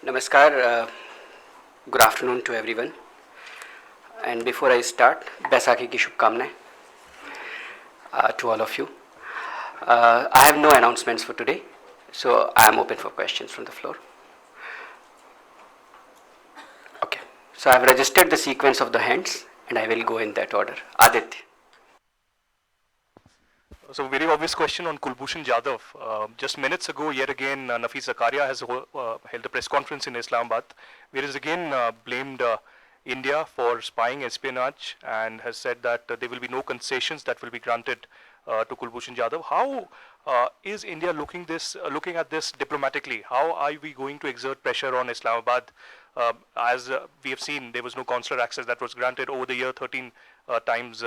Namaskar, good afternoon to everyone. And before I start, Baisakhi ki shubhkamnaएं to all of you. I have no announcements for today, so I am open for questions from the floor. Okay, so I have registered the sequence of the hands and I will go in that order. Aditya. So very obvious question on Kulbhushan Jadhav. Just minutes ago, yet again, Nafees Zakaria has held a press conference in Islamabad, where he has again blamed India for spying, espionage, and has said that there will be no concessions that will be granted to Kulbhushan Jadhav. How is India looking at this diplomatically? How are we going to exert pressure on Islamabad? As we have seen, there was no consular access that was granted over the year 13 times.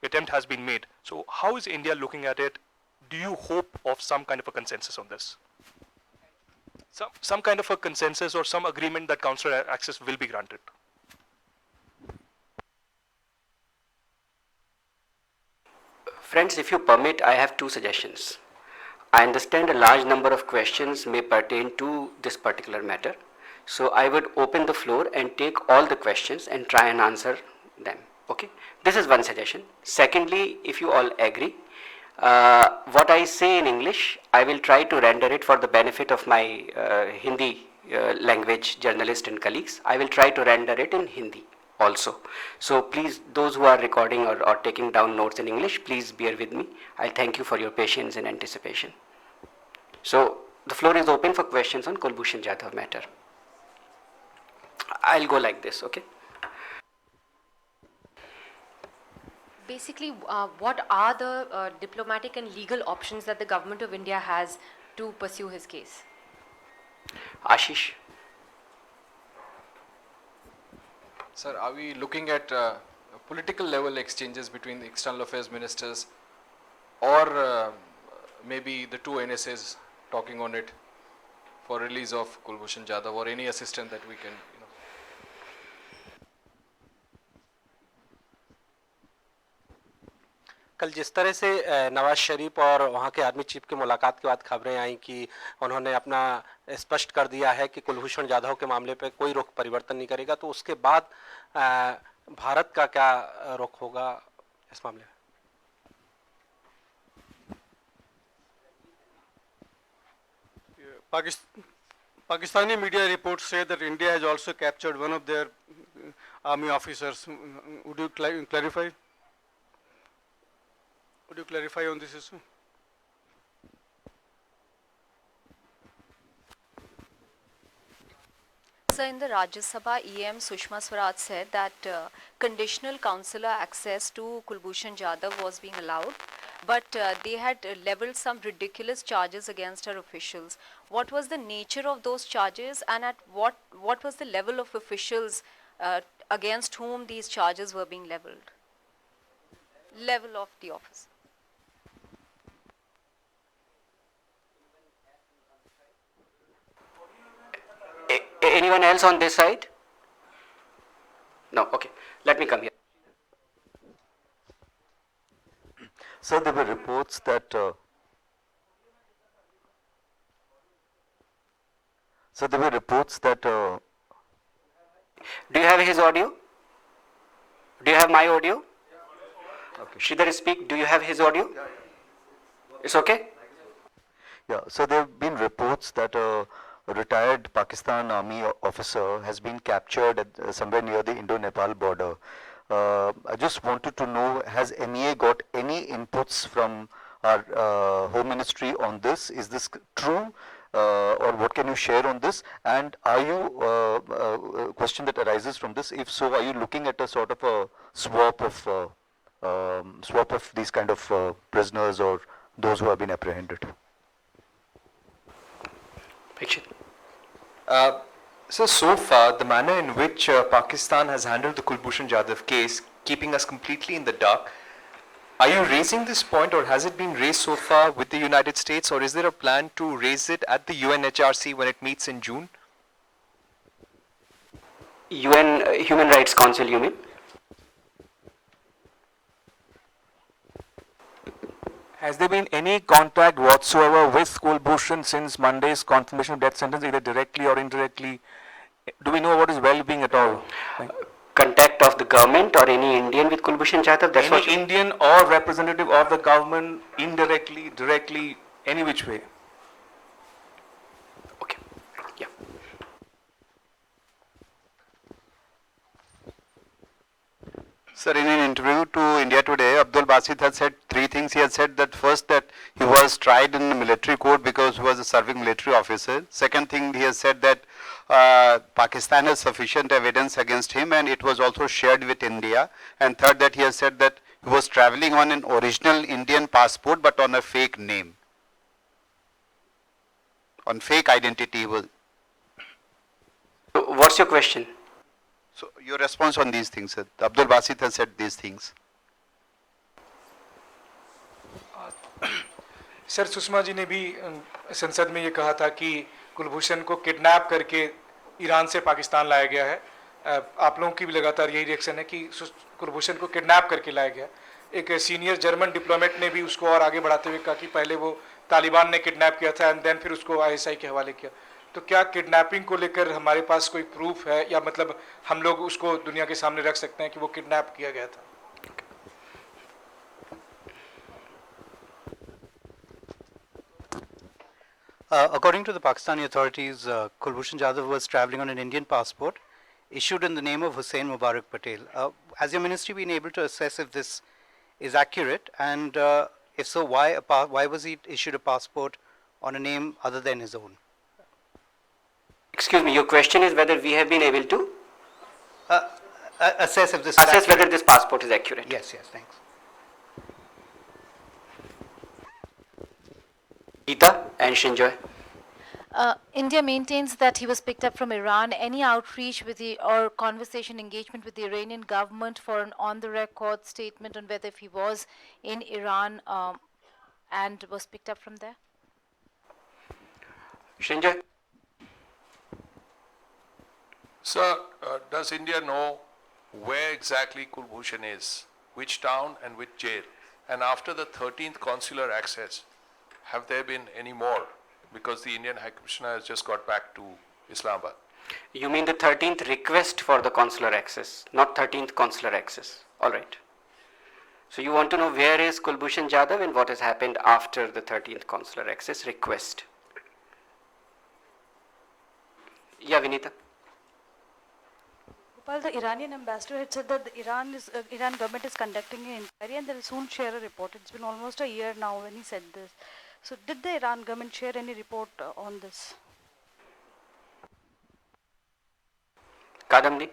Attempt has been made. So how is India looking at it? Do you hope of some kind of a consensus on this? Some kind of a consensus or some agreement that consular access will be granted? Friends, if you permit, I have two suggestions. I understand a large number of questions may pertain to this particular matter. So I would open the floor and take all the questions and try and answer them. Okay, this is one suggestion. Secondly, if you all agree, what I say in English, I will try to render it for the benefit of my Hindi language journalists and colleagues. I will try to render it in Hindi also. So please, those who are recording or taking down notes in English, please bear with me. I thank you for your patience and anticipation. So the floor is open for questions on Kulbhushan Jadhav matter. I'll go like this, okay? Basically, what are the diplomatic and legal options that the government of India has to pursue his case? Ashish. Sir, are we looking at political level exchanges between the external affairs ministers or maybe the two NSAs talking on it for release of Kulbhushan Jadhav or any assistance that we can, कल जिस तरह से नवाज शरीफ और वहाँ के army chief की मुलाकात के बाद खबरें आई कि उन्होंने अपना स्पष्ट कर दिया है कि कुलभूषण जाधव के मामले पे कोई रुख परिवर्तन नहीं करेगा, तो उसके बाद भारत का क्या रुख होगा इस मामले में? Pakistani media reports say that India has also captured one of their army officers. Would you clarify? Would you clarify on this issue? So in the Rajya Sabha, EM Sushma Swaraj said that conditional consular access to Kulbhushan Jadhav was being allowed, but they had leveled some ridiculous charges against her officials. What was the nature of those charges, and at what was the level of officials against whom these charges were being leveled? Level of the office. Anyone else on this side? No, okay. Let me come here. So there were reports that do you have his audio? Do you have my audio? Okay. Shridhar, speak. Do you have his audio? It's okay? Yeah, so there have been reports that a retired Pakistan army officer has been captured at, somewhere near the Indo-Nepal border. I just wanted to know, has MEA got any inputs from our Home Ministry on this? Is this true? Or what can you share on this? And are you, a question that arises from this, if so, are you looking at a sort of a swap of these kind of prisoners or those who have been apprehended? So far, the manner in which Pakistan has handled the Kulbhushan Jadhav case, keeping us completely in the dark, are you raising this point, or has it been raised so far with the United States, or is there a plan to raise it at the UNHRC when it meets in June? UN Human Rights Council, you mean? Has there been any contact whatsoever with Kulbhushan since Monday's confirmation of death sentence, either directly or indirectly? Do we know about his well-being at all? Contact of the government or any Indian with Kulbhushan Jadhav? That's what Any Indian or representative of the government, indirectly, directly, any which way? Okay. Yeah. Sir, in an interview to India Today, Abdul Basit has said three things. He has said that first, that he was tried in the military court because he was a serving military officer. Second thing, he has said that Pakistan has sufficient evidence against him and it was also shared with India. And third, that he has said that he was traveling on an original Indian passport but on a fake name. On fake identity. He was. So what's your question? So your response on these things, sir. Abdul Basit has said these things. Sir Sushma ji ने भी संसद में ये कहा था कि कुलभूषण को kidnap करके ईरान से पाकिस्तान लाया गया है. आप लोगों की भी लगातार यही रिएक्शन है कि कुलभूषण को किडनैप करके लाया गया. एक सीनियर जर्मन डिप्लोमेट ने भी उसको और आगे बढ़ाते हुए कहा कि पहले वो तालिबान ने किडनैप किया था एंड देन फिर उसको आईएसआई के हवाले किया. तो क्या किडनैपिंग को लेकर हमारे पास कोई प्रूफ है या मतलब हम लोग उसको दुनिया के सामने रख सकते हैं कि वो किडनैप किया गया था? According to the Pakistani authorities, Kulbhushan Jadhav was traveling on an Indian passport issued in the name of Hussein Mubarak Patel. Has your ministry been able to assess if this is accurate, and if so, why was he issued a passport on a name other than his own? Excuse me, your question is whether we have been able to Assess if this assess whether this passport is accurate. Yes, thanks. Geeta and Shinjoy. India maintains that he was picked up from Iran. Any outreach with or conversation engagement with the Iranian government for an on-the-record statement on whether if he was in Iran and was picked up from there? Shinjoy. Sir, does India know where exactly Kulbhushan is, which town and which jail? And after the 13th consular access, have there been any more? Because the Indian High Commissioner has just got back to Islamabad. You mean the 13th request for the consular access, not 13th consular access. All right. So you want to know where is Kulbhushan Jadhav and what has happened after the 13th consular access request. Yeah, Vinita. Gopal, the Iranian ambassador had said that the Iran government is conducting an inquiry and they will soon share a report. It's been almost a year now when he said this. So did the Iran government share any report on this? Kadamni.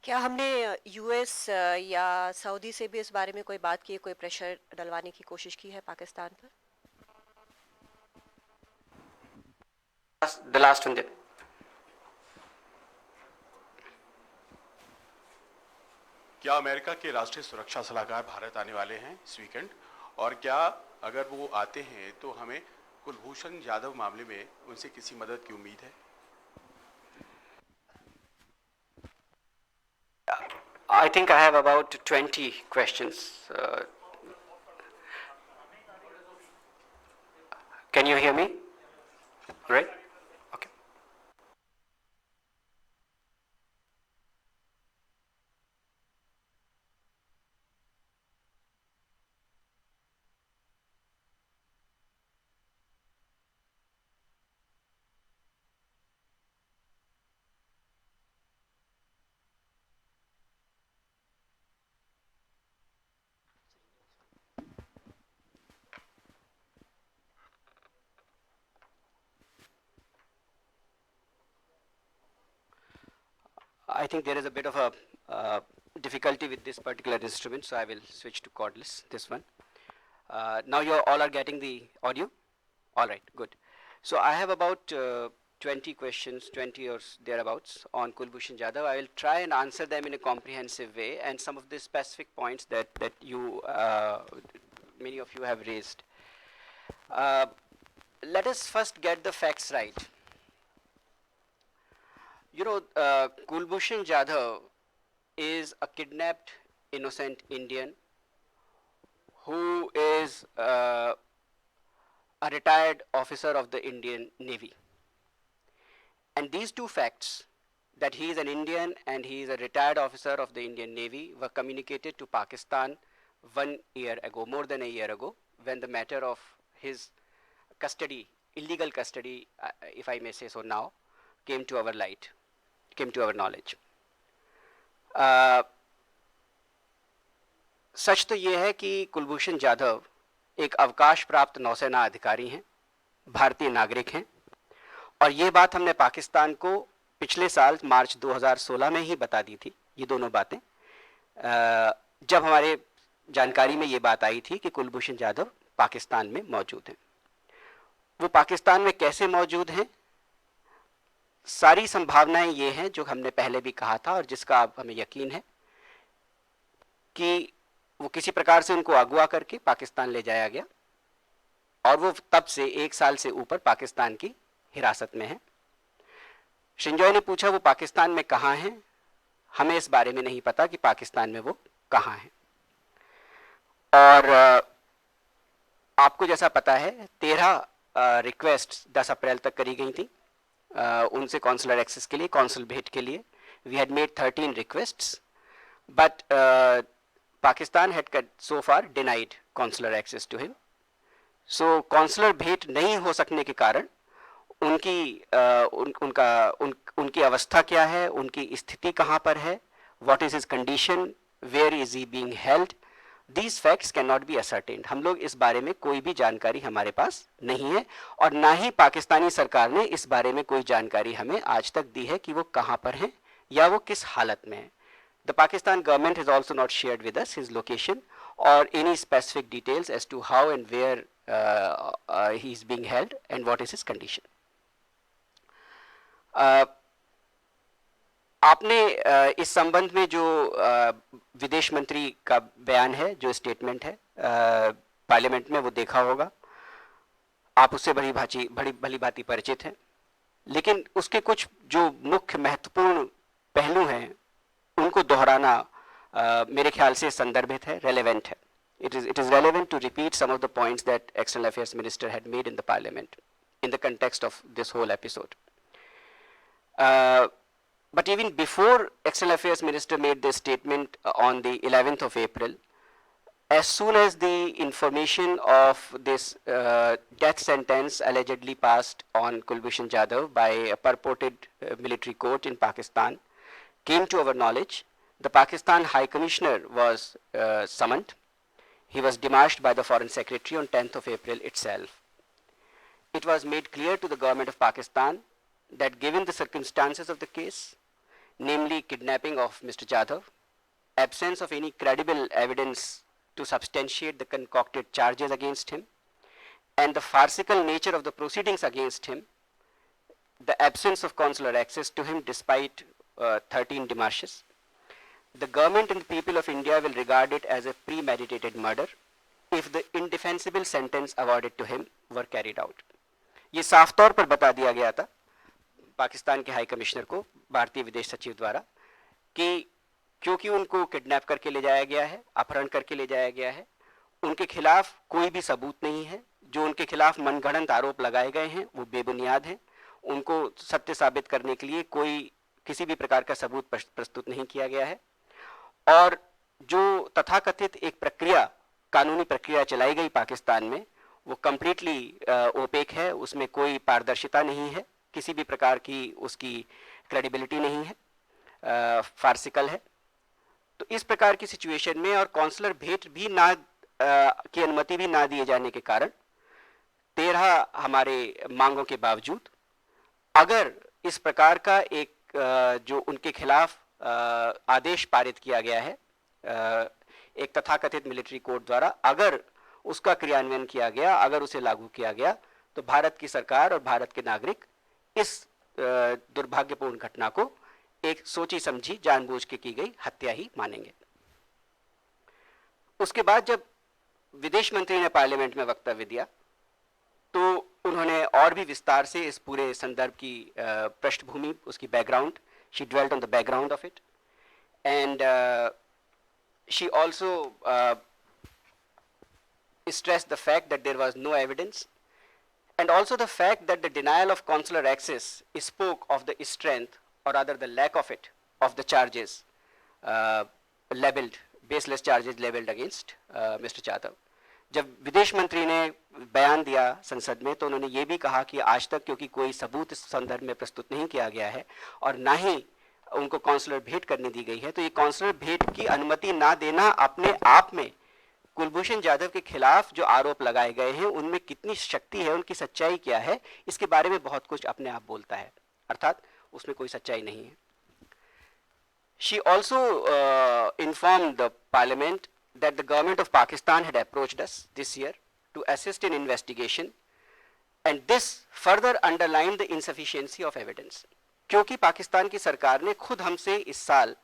क्या हमने US या Saudi से भी इस बारे में कोई बात की, कोई प्रेशर डलवाने की कोशिश की है पाकिस्तान पर? The last one there. क्या अमेरिका के राष्ट्रीय सुरक्षा सलाहकार भारत आने वाले हैं इस वीकेंड, और क्या अगर वो आते हैं तो हमें कुलभूषण जाधव मामले में उनसे किसी मदद की उम्मीद है? I think I have about 20 questions. Can you hear me? Right? Okay. I think there is a bit of a difficulty with this particular instrument, so I will switch to cordless, this one. Now you all are getting the audio? All right, good. So I have about 20 questions, 20 or thereabouts on Kulbhushan Jadhav. I will try and answer them in a comprehensive way, and some of the specific points that you, many of you have raised. Let us first get the facts right. You know, Kulbhushan Jadhav is a kidnapped innocent Indian who is a retired officer of the Indian Navy. And these two facts, that he is an Indian and he is a retired officer of the Indian Navy, were communicated to Pakistan 1 year ago, more than a year ago, when the matter of his custody, illegal custody, if I may say so now, came to our light, came to our knowledge. सच तो ये है कि कुलभूषण जाधव एक अवकाश प्राप्त नौसेना अधिकारी हैं, भारतीय नागरिक हैं, और ये बात हमने पाकिस्तान को पिछले साल मार्च 2016 में ही बता दी थी. ये दोनों बातें जब हमारे जानकारी में ये बात आई थी कि कुलभूषण जाधव पाकिस्तान में मौजूद हैं. वो पाकिस्तान में कैसे मौजूद हैं, सारी संभावनाएं ये हैं जो हमने पहले भी कहा था और जिसका अब हमें यकीन है कि वो किसी प्रकार से उनको अगवा करके पाकिस्तान ले जाया गया और वो तब से 1 साल से ऊपर पाकिस्तान की हिरासत में है. शिंजॉय ने पूछा वो पाकिस्तान में कहाँ हैं. हमें इस बारे में नहीं पता कि पाकिस्तान में वो कहाँ हैं. और आपको जैसा पता है 13 रिक्वेस्ट 10 अप्रैल तक करी गई थी उनसे कॉन्सुलर एक्सेस के लिए, कॉन्सुल भेंट के लिए. We had made 13 requests, but Pakistan had so far denied consular access to him. So consular भेंट नहीं हो सकने के कारण उनकी अवस्था क्या है, उनकी स्थिति कहाँ पर है, what is his condition, where is he being held, these facts cannot be ascertained. हम लोग इस बारे में कोई भी जानकारी हमारे पास नहीं है और ना ही पाकिस्तानी सरकार ने इस बारे में कोई जानकारी हमें आज तक दी है कि वो कहाँ पर हैं या वो किस हालत में है. The Pakistan government has also not shared with us his location or any specific details as to how and where he is being held and what is his condition. आपने इस संबंध में जो विदेश मंत्री का बयान है, जो स्टेटमेंट है पार्लियामेंट में, वो देखा होगा. आप उससे भली भांति परिचित हैं, लेकिन उसके कुछ जो मुख्य महत्वपूर्ण पहलू हैं उनको दोहराना मेरे ख्याल से संदर्भित है, रेलेवेंट है. It is relevant to repeat some of the points that External Affairs Minister had made in the Parliament in the context of this whole episode. But even before External Affairs Minister made this statement on the 11th of April, as soon as the information of this death sentence allegedly passed on Kulbhushan Jadhav by a purported military court in Pakistan came to our knowledge, the Pakistan High Commissioner was summoned. He was demarched by the Foreign Secretary on 10th of April itself. It was made clear to the government of Pakistan that given the circumstances of the case, namely kidnapping of Mr. Jadhav, absence of any credible evidence to substantiate the concocted charges against him, and the farcical nature of the proceedings against him, the absence of consular access to him despite 13 demarches, the government and the people of India will regard it as a premeditated murder if the indefensible sentence awarded to him were carried out. ये साफ तौर पर बता दिया गया था पाकिस्तान के high commissioner को भारतीय विदेश सचिव द्वारा कि क्योंकि उनको किडनैप करके ले जाया गया है, अपहरण करके ले जाया गया है, उनके खिलाफ कोई भी सबूत नहीं है. जो उनके खिलाफ मनगढ़ंत आरोप लगाए गए हैं वो बेबुनियाद हैं. उनको सत्य साबित करने के लिए कोई किसी भी प्रकार का सबूत प्रस्तुत नहीं किया गया है. और जो तथाकथित एक प्रक्रिया, कानूनी प्रक्रिया चलाई गई पाकिस्तान में, वो कंप्लीटली ओपेक है. उसमें कोई पारदर्शिता नहीं है, किसी भी प्रकार की उसकी क्रेडिबिलिटी नहीं है, फार्सिकल है. तो इस प्रकार की सिचुएशन में और कॉन्सुलर भेंट भी ना की अनुमति भी ना दिए जाने के कारण 13 हमारे मांगों के बावजूद अगर इस प्रकार का एक जो उनके खिलाफ आदेश पारित किया गया है एक तथाकथित मिलिट्री कोर्ट द्वारा, अगर उसका क्रियान्वयन किया गया, अगर उसे लागू किया गया, तो भारत की सरकार और भारत के नागरिक इस दुर्भाग्यपूर्ण घटना को एक सोची समझी जानबूझ के की गई हत्या ही मानेंगे. उसके बाद जब विदेश मंत्री ने पार्लियामेंट में वक्तव्य दिया तो उन्होंने और भी विस्तार से इस पूरे संदर्भ की पृष्ठभूमि, उसकी background, she dwelt on the background of it, and she also stressed the fact that there was no evidence, and also the fact that the denial of consular access spoke of the strength, or rather the lack of it, of the charges leveled, baseless charges leveled against Mr. Jadhav. जब विदेश मंत्री ने बयान दिया संसद में तो उन्होंने ये भी कहा कि आज तक क्योंकि कोई सबूत इस संदर्भ में प्रस्तुत नहीं किया गया है और ना ही उनको कॉन्सुलर भेंट करने दी गई है, तो ये कॉन्सुलर भेंट की अनुमति ना देना अपने आप में कुलभूषण जाधव के खिलाफ जो आरोप लगाए गए हैं उनमें कितनी शक्ति है, उनकी सच्चाई क्या है, इसके बारे में बहुत कुछ अपने आप बोलता है, अर्थात उसमें कोई सच्चाई नहीं है. She also informed the parliament that the government of Pakistan had approached us this year to assist in investigation, and this further underlined the insufficiency of evidence. क्योंकि पाकिस्तान की सरकार ने खुद हमसे इस साल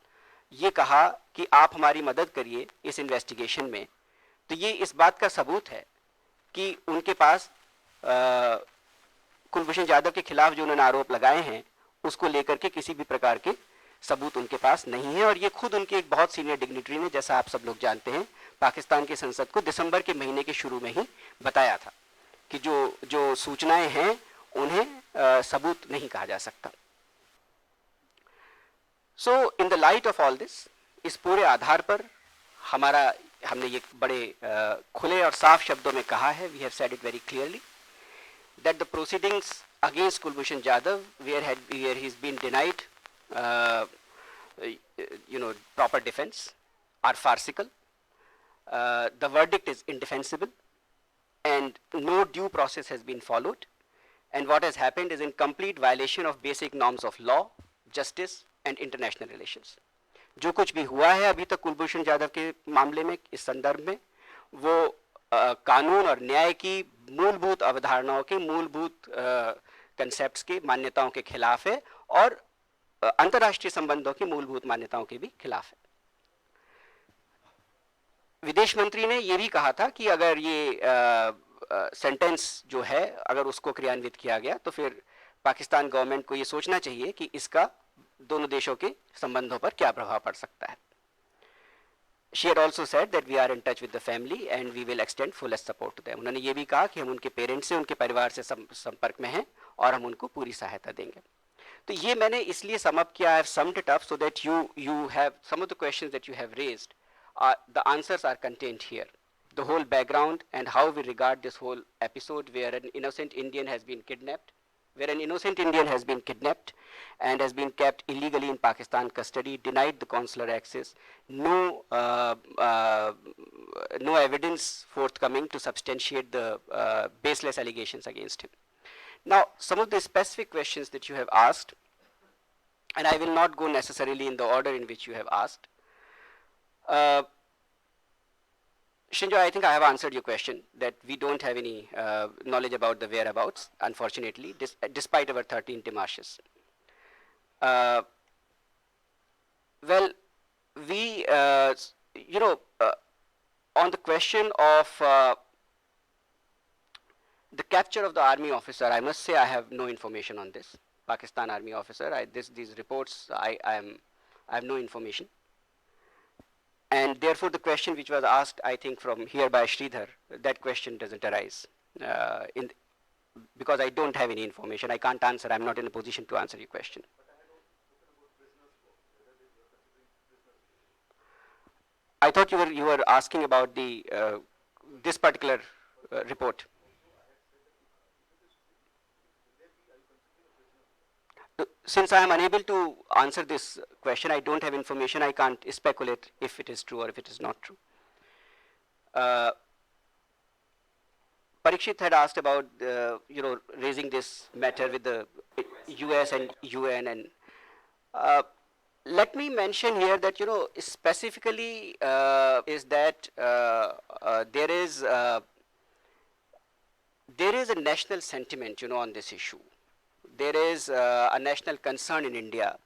ये कहा कि आप हमारी मदद करिए इस इन्वेस्टिगेशन में, तो ये इस बात का सबूत है कि उनके पास कुलभूषण जाधव के खिलाफ जो उन्होंने आरोप लगाए हैं उसको लेकर के किसी भी प्रकार के सबूत उनके पास नहीं है. और ये खुद उनके एक बहुत सीनियर डिग्निटरी ने, जैसा आप सब लोग जानते हैं, पाकिस्तान की संसद को दिसंबर के महीने के शुरू में ही बताया था कि जो सूचनाएं हैं उन्हें सबूत नहीं कहा जा सकता. So in the light of all this, इस पूरे आधार पर हमने ये बड़े खुले और साफ शब्दों में कहा है, we have said it very clearly that the proceedings against Kulbhushan Jadhav where he is been denied proper defense are farcical. The verdict is indefensible and no due process has been followed, and what has happened is in complete violation of basic norms of law, justice and international relations. जो कुछ भी हुआ है अभी तक कुलभूषण जाधव के मामले में इस संदर्भ में, वो कानून और न्याय की मूलभूत अवधारणाओं के, मूलभूत कंसेप्ट्स के, मान्यताओं के खिलाफ है और अंतर्राष्ट्रीय संबंधों की मूलभूत मान्यताओं के भी खिलाफ है. विदेश मंत्री ने यह भी कहा था कि अगर ये सेंटेंस जो है अगर उसको क्रियान्वित किया गया तो फिर पाकिस्तान गवर्नमेंट को ये सोचना चाहिए कि इसका दोनों देशों के संबंधों पर क्या प्रभाव पड़ सकता है. She had also said that we are in touch with the family and we will extend fullest support to them. उन्होंने ये भी कहा कि हम उनके पेरेंट्स से, उनके परिवार से संपर्क में हैं और हम उनको पूरी सहायता देंगे. तो ये मैंने इसलिए सम अप किया, I have summed it up so that you have some of the questions that you have raised, the answers are contained here. The whole background and how we regard this whole episode where an innocent Indian has been kidnapped, and has been kept illegally in Pakistan custody, denied the consular access, no evidence forthcoming to substantiate the baseless allegations against him. Now, some of the specific questions that you have asked, and I will not go necessarily in the order in which you have asked. Shinjo, I think I have answered your question that we don't have any knowledge about the whereabouts, unfortunately, despite our 13 demarches. Well, we, on the question of the capture of the army officer, I must say I have no information on this. Pakistan army officer, these reports, I have no information. And therefore the question which was asked, I think from here by Sridhar, that question doesn't arise. Because I don't have any information, I can't answer, I'm not in a position to answer your question. I thought you were asking about the this particular report. Since I am unable to answer this question, I don't have information, I can't speculate if it is true or if it is not true. Parikshit had asked about, raising this matter with the US and UN, and let me mention here that, specifically is that there is a national sentiment, on this issue. There is a national concern in India.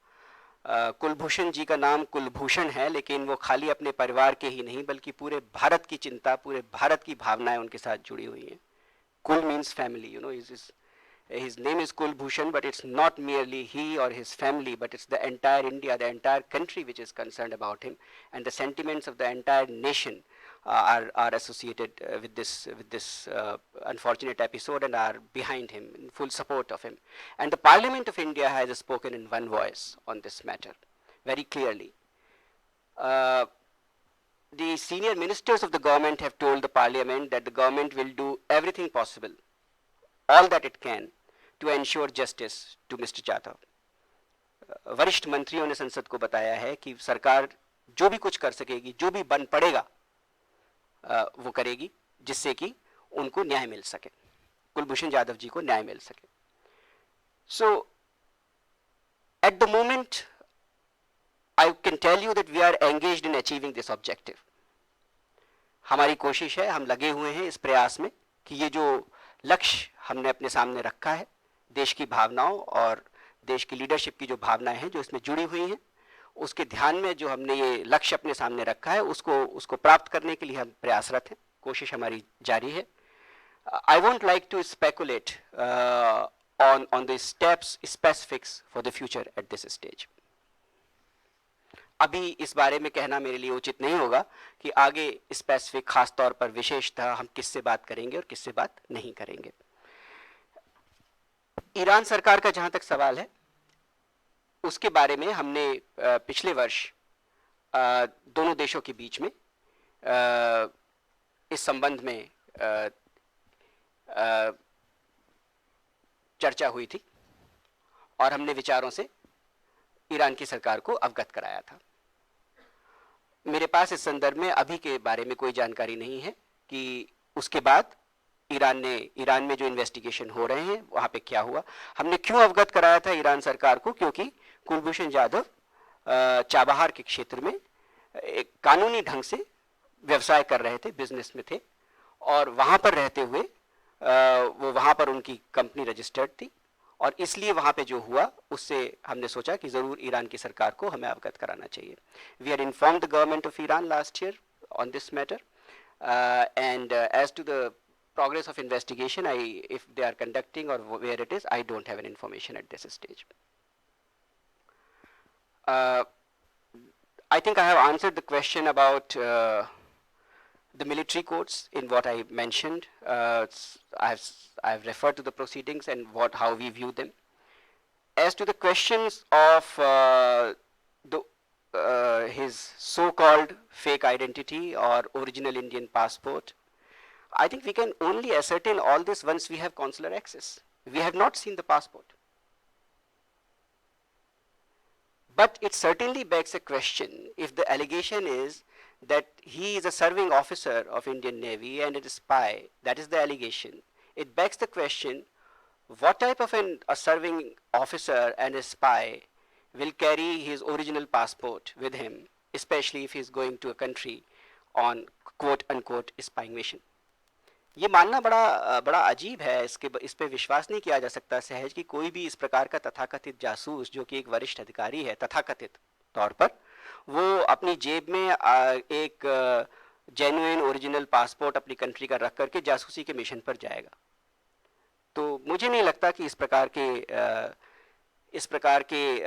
Kulbhushan ji का नाम कुलभूषण है, लेकिन वो खाली अपने परिवार के ही नहीं बल्कि पूरे भारत की चिंता, पूरे भारत की भावनाएं उनके साथ जुड़ी हुई हैं. Kul means family, his name is Kulbhushan, but it's not merely he or his family, but it's the entire India, the entire country which is concerned about him, and the sentiments of the entire nation are associated with this unfortunate episode and are behind him, in full support of him. And the Parliament of India has spoken in one voice on this matter, very clearly. The senior ministers of the government have told the Parliament that the government will do everything possible, all that it can, to ensure justice to Mr. Jadhav. वरिष्ठ मंत्रियों ने संसद को बताया है कि सरकार जो भी कुछ कर सकेगी, जो भी बन पड़ेगा वो करेगी, जिससे कि उनको न्याय मिल सके, कुलभूषण जाधव जी को न्याय मिल सके. So at the moment I can tell you that we are engaged in achieving this objective. हमारी कोशिश है, हम लगे हुए हैं इस प्रयास में कि ये जो लक्ष्य हमने अपने सामने रखा है, देश की भावनाओं और देश की लीडरशिप की जो भावनाएं हैं जो इसमें जुड़ी हुई हैं, उसके ध्यान में जो हमने ये लक्ष्य अपने सामने रखा है, उसको प्राप्त करने के लिए हम प्रयासरत हैं, कोशिश हमारी जारी है. I won't like to speculate on the steps, specifics for the future at this stage. अभी इस बारे में कहना मेरे लिए उचित नहीं होगा कि आगे स्पेसिफिक खास तौर पर विशेषतः हम किससे बात करेंगे और किससे बात नहीं करेंगे. ईरान सरकार का जहां तक सवाल है, उसके बारे में हमने पिछले वर्ष दोनों देशों के बीच में इस संबंध में चर्चा हुई थी और हमने विचारों से ईरान की सरकार को अवगत कराया था. मेरे पास इस संदर्भ में अभी के बारे में कोई जानकारी नहीं है कि उसके बाद ईरान में जो इन्वेस्टिगेशन हो रहे हैं वहां पे क्या हुआ. हमने क्यों अवगत कराया था ईरान सरकार को? क्योंकि कुलभूषण जाधव चाबहार के क्षेत्र में एक कानूनी ढंग से व्यवसाय कर रहे थे, बिजनेस में थे, और वहां पर रहते हुए वो वहां पर उनकी कंपनी रजिस्टर्ड थी, और इसलिए वहां पे जो हुआ उससे हमने सोचा कि जरूर ईरान की सरकार को हमें अवगत कराना चाहिए. We had informed the government of Iran last year on this matter, and as to the progress of investigation, if they are conducting or where it is, I don't have an information at this stage. I think I have answered the question about the military courts in what I mentioned. I have referred to the proceedings and how we view them. As to the questions of his so-called fake identity or original Indian passport, I think we can only ascertain all this once we have consular access. We have not seen the passport. But it certainly begs a question. If the allegation is that he is a serving officer of Indian Navy and a spy, that is the allegation, it begs the question, what type of a serving officer and a spy will carry his original passport with him, especially if he is going to a country on quote-unquote spying mission. ये मानना बड़ा अजीब है. इस पे विश्वास नहीं किया जा सकता सहज कि कोई भी इस प्रकार का तथाकथित जासूस, जो कि एक वरिष्ठ अधिकारी है तथाकथित तौर पर, वो अपनी जेब में एक जेन्युइन ओरिजिनल पासपोर्ट अपनी कंट्री का रख करके जासूसी के मिशन पर जाएगा. तो मुझे नहीं लगता कि इस प्रकार के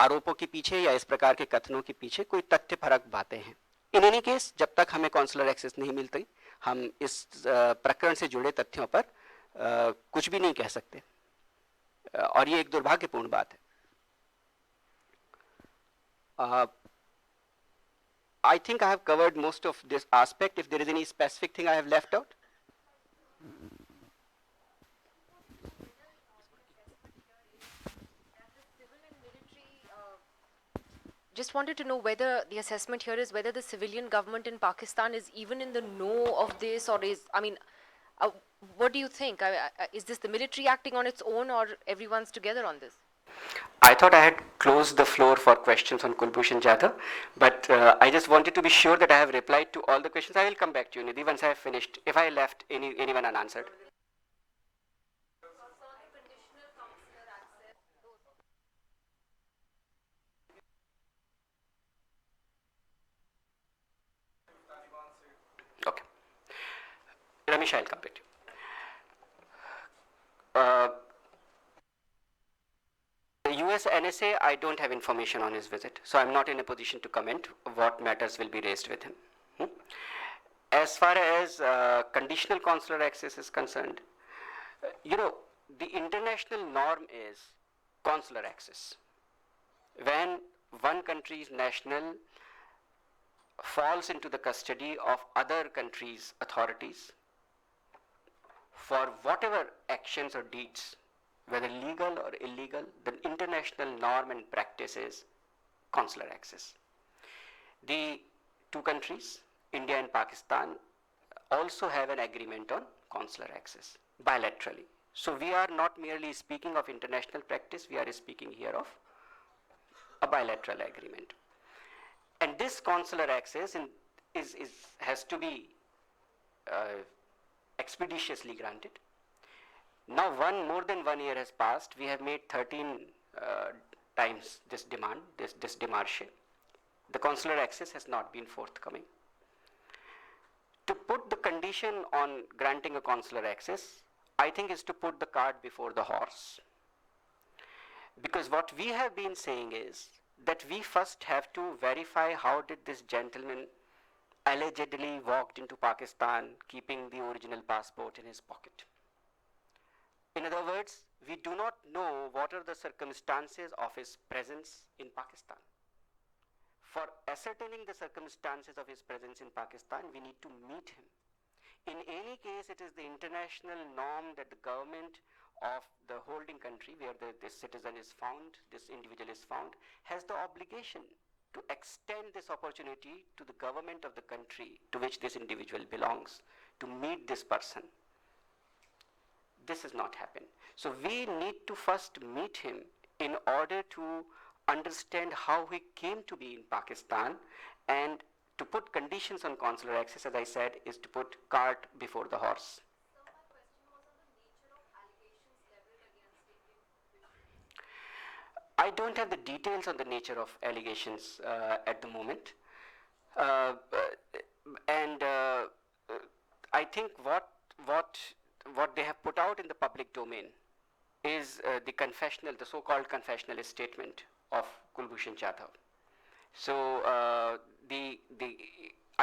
आरोपों के पीछे या इस प्रकार के कथनों के पीछे कोई तथ्यपरक बातें हैं. इन एनी केस, जब तक हमें कॉन्सुलर एक्सेस नहीं मिलती, हम इस प्रकरण से जुड़े तथ्यों पर कुछ भी नहीं कह सकते, और ये एक दुर्भाग्यपूर्ण बात है. I think I have covered most of this aspect. If there is any specific thing I have left out. Just wanted to know whether the assessment here is whether the civilian government in Pakistan is even in the know of this, or what do you think? Is this the military acting on its own, or everyone's together on this? I thought I had closed the floor for questions on Kulbhushan Jadhav, but I just wanted to be sure that I have replied to all the questions. I will come back to you, Nidhi, once I have finished, if I left anyone unanswered. Okay. Ramesh, I'll come back to you. US NSA, I don't have information on his visit, so I'm not in a position to comment what matters will be raised with him. As far as conditional consular access is concerned, the international norm is consular access. When one country's national falls into the custody of other countries' authorities for whatever actions or deeds, whether legal or illegal, the international norm and practice is consular access. The two countries, India and Pakistan, also have an agreement on consular access bilaterally. So we are not merely speaking of international practice, we are speaking here of a bilateral agreement. And this consular access has to be expeditiously granted. Now more than 1 year has passed, we have made 13 times this demand, this démarche. The consular access has not been forthcoming. To put the condition on granting a consular access, I think is to put the cart before the horse. Because what we have been saying is that we first have to verify how did this gentleman allegedly walked into Pakistan keeping the original passport in his pocket. In other words, we do not know what are the circumstances of his presence in Pakistan. For ascertaining the circumstances of his presence in Pakistan, we need to meet him. In any case, it is the international norm that the government of the holding country where this citizen is found, this individual is found, has the obligation to extend this opportunity to the government of the country to which this individual belongs, to meet this person. This has not happened. So we need to first meet him in order to understand how he came to be in Pakistan, and to put conditions on consular access, as I said, is to put cart before the horse. I don't have the details on the nature of allegations at the moment. And I think what they have put out in the public domain is the so-called confessional statement of Kulbhushan Jadhav. So I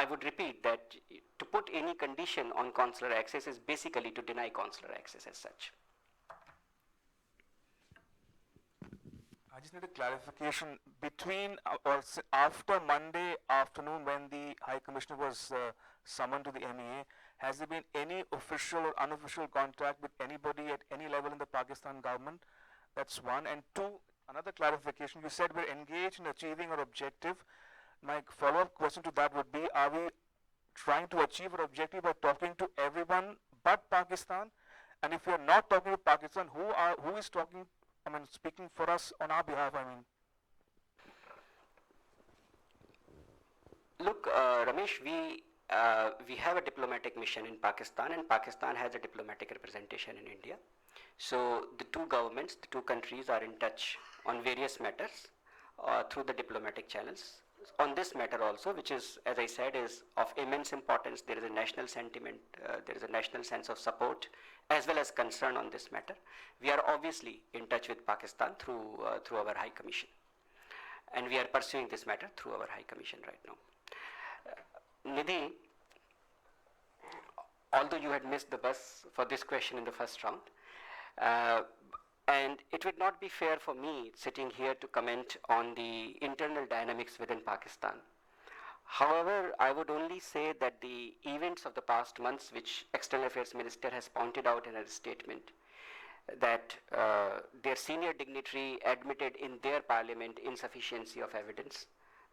would repeat that to put any condition on consular access is basically to deny consular access as such. I just need a clarification between or after Monday afternoon when the High Commissioner was summoned to the MEA, has there been any official or unofficial contact with anybody at any level in the Pakistan government? That's one. And two, another clarification, you said we're engaged in achieving our objective. My follow-up question to that would be, are we trying to achieve our objective by talking to everyone but Pakistan? And if we are not talking to Pakistan, who is talking, speaking for us on our behalf, Look, Ramesh, we have a diplomatic mission in Pakistan, and Pakistan has a diplomatic representation in India. So the two governments, the two countries are in touch on various matters through the diplomatic channels. On this matter also, which is, as I said, is of immense importance, there is a national sentiment, there is a national sense of support as well as concern on this matter. We are obviously in touch with Pakistan through our High Commission, and we are pursuing this matter through our High Commission right now. Nidhi, although you had missed the bus for this question in the first round, and it would not be fair for me sitting here to comment on the internal dynamics within Pakistan. However, I would only say that the events of the past months, which External Affairs Minister has pointed out in a statement, that their senior dignitary admitted in their parliament insufficiency of evidence.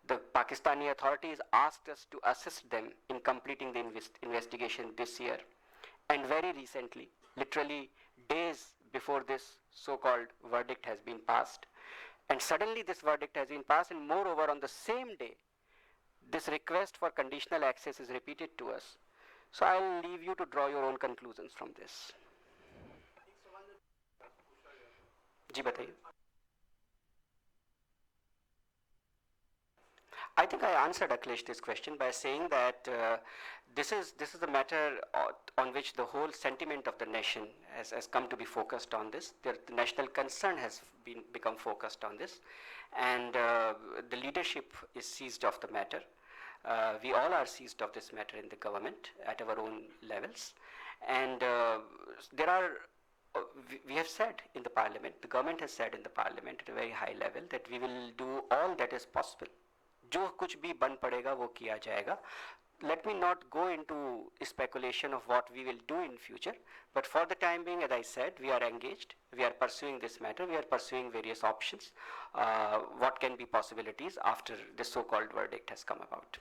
The Pakistani authorities asked us to assist them in completing the investigation this year. And very recently, literally days before this so-called verdict has been passed, and suddenly this verdict has been passed, and moreover on the same day, this request for conditional access is repeated to us. So I'll leave you to draw your own conclusions from this. जी बताइए. I think I answered Akhilesh this question by saying that this is a matter on which the whole sentiment of the nation has come to be focused on this. The national concern has become focused on this, and the leadership is seized of the matter. We all are seized of this matter in the government at our own levels. And there are, we have said in the parliament, the government has said in the parliament at a very high level that we will do all that is possible. जो कुछ भी बन पड़ेगा वो किया जाएगा. Let me not go into speculation of what we will do in future, but for the time being, as I said, we are engaged, we are pursuing this matter, we are pursuing various options, what can be possibilities after the so-called verdict has come about.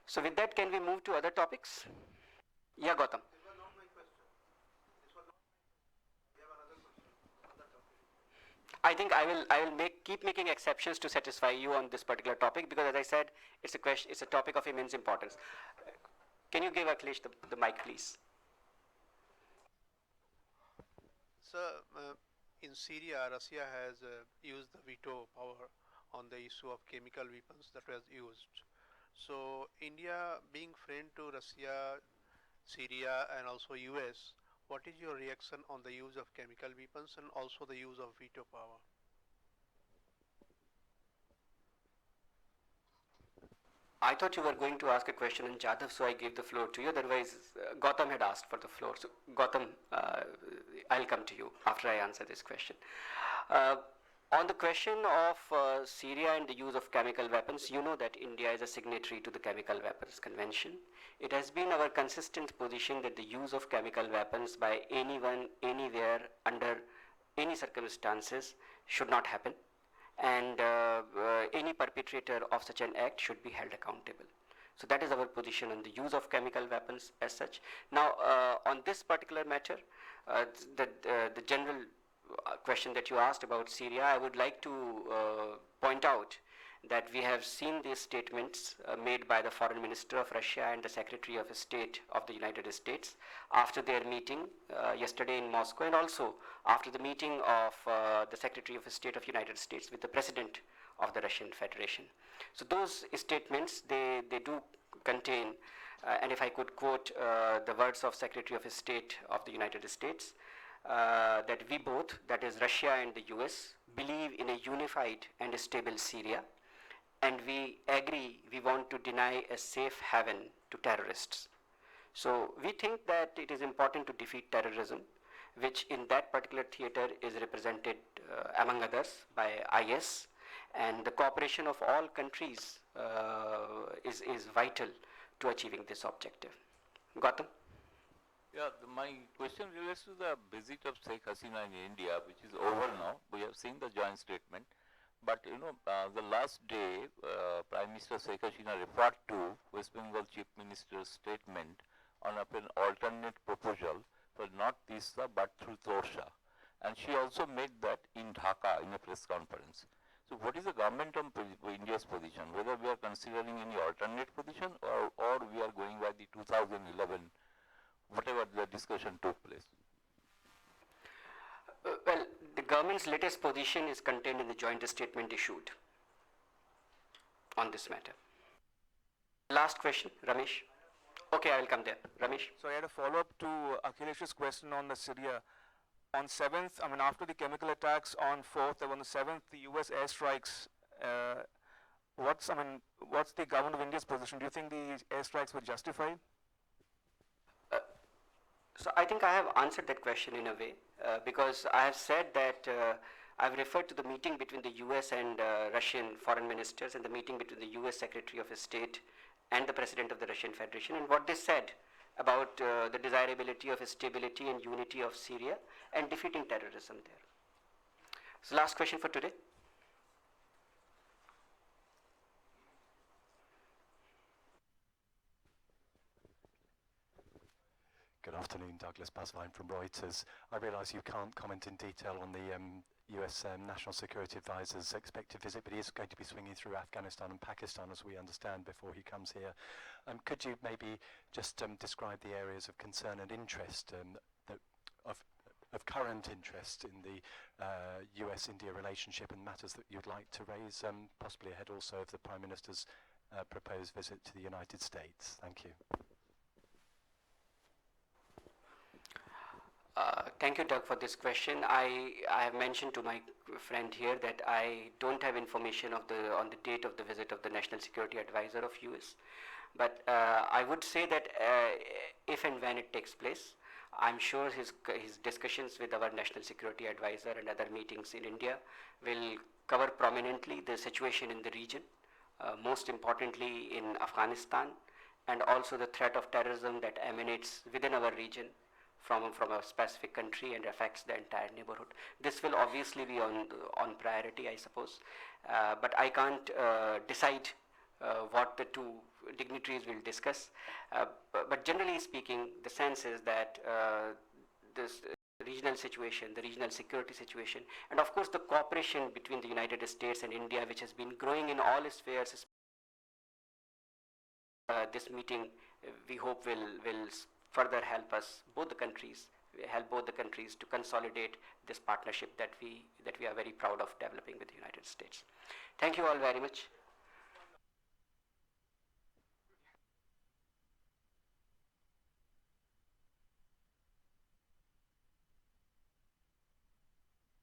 So with that, can we move to other topics? Yeah, Gautam. I think I will keep making exceptions to satisfy you on this particular topic, because as I said, it's a topic of immense importance. Can you give Akhilesh the mic, please? Sir, in Syria, Russia has used the veto power on the issue of chemical weapons that was used. So India, being friend to Russia, Syria and also US, what is your reaction on the use of chemical weapons and also the use of veto power? I thought you were going to ask a question on Jadhav, so I gave the floor to you. Otherwise, Gautam had asked for the floor. So, Gautam, I'll come to you after I answer this question. On the question of Syria and the use of chemical weapons, you know that India is a signatory to the Chemical Weapons Convention. It has been our consistent position that the use of chemical weapons by anyone, anywhere, under any circumstances should not happen, and any perpetrator of such an act should be held accountable. So that is our position on the use of chemical weapons as such. Now, on this particular matter, the general question that you asked about Syria, I would like to point out that we have seen these statements made by the Foreign Minister of Russia and the Secretary of State of the United States after their meeting yesterday in Moscow, and also after the meeting of the Secretary of State of United States with the President of the Russian Federation. So those statements, they do contain, and if I could quote the words of Secretary of State of the United States, that we both, that is Russia and the US, believe in a unified and stable Syria, and we agree we want to deny a safe haven to terrorists. So we think that it is important to defeat terrorism, which in that particular theater is represented among others by IS, and the cooperation of all countries is vital to achieving this objective. Gautam? Yeah, my question relates to the visit of Sheikh Hasina in India, which is over now. We have seen the joint statement. But you know, the last day, Prime Minister Sheikh Hasina referred to West Bengal Chief Minister's statement on an alternate proposal for not Tisra but through Torsha. And she also made that in Dhaka in a press conference. So what is the government on India's position? Whether we are considering any alternate position or we are going by the 2011, whatever the discussion took place? Well, the government's latest position is contained in the joint statement issued on this matter. Last question, Ramesh. Okay, I will come there. Ramesh. So I had a follow-up to Akhilesh's question on the Syria. On 7th, I mean, after the chemical attacks on 4th, on the 7th, the US airstrikes. What's the government of India's position? Do you think the airstrikes were justified? So I think I have answered that question in a way, because I have said that I've referred to the meeting between the US and Russian foreign ministers and the meeting between the US Secretary of State and the President of the Russian Federation, and what they said about the desirability of stability and unity of Syria and defeating terrorism there. So last question for today. Good afternoon, Douglas Busvine from Reuters. I realise you can't comment in detail on the US National Security Advisor's expected visit, but he is going to be swinging through Afghanistan and Pakistan, as we understand, before he comes here. Could you maybe just describe the areas of concern and interest of current interest in the US-India relationship and matters that you'd like to raise, possibly ahead also of the Prime Minister's proposed visit to the United States? Thank you. Thank you, Doug, for this question. I have mentioned to my friend here that I don't have information on the date of the visit of the National Security Advisor of US. But I would say that if and when it takes place, I'm sure his discussions with our National Security Advisor and other meetings in India will cover prominently the situation in the region, most importantly in Afghanistan, and also the threat of terrorism that emanates within our region from a specific country and affects the entire neighborhood. This will obviously be on priority, I suppose, but I can't decide what the two dignitaries will discuss. But generally speaking, the sense is that this regional situation, the regional security situation, and of course the cooperation between the United States and India, which has been growing in all spheres. This meeting, we hope, will further help us, both the countries, to consolidate this partnership that we are very proud of developing with the United States. Thank you all very much.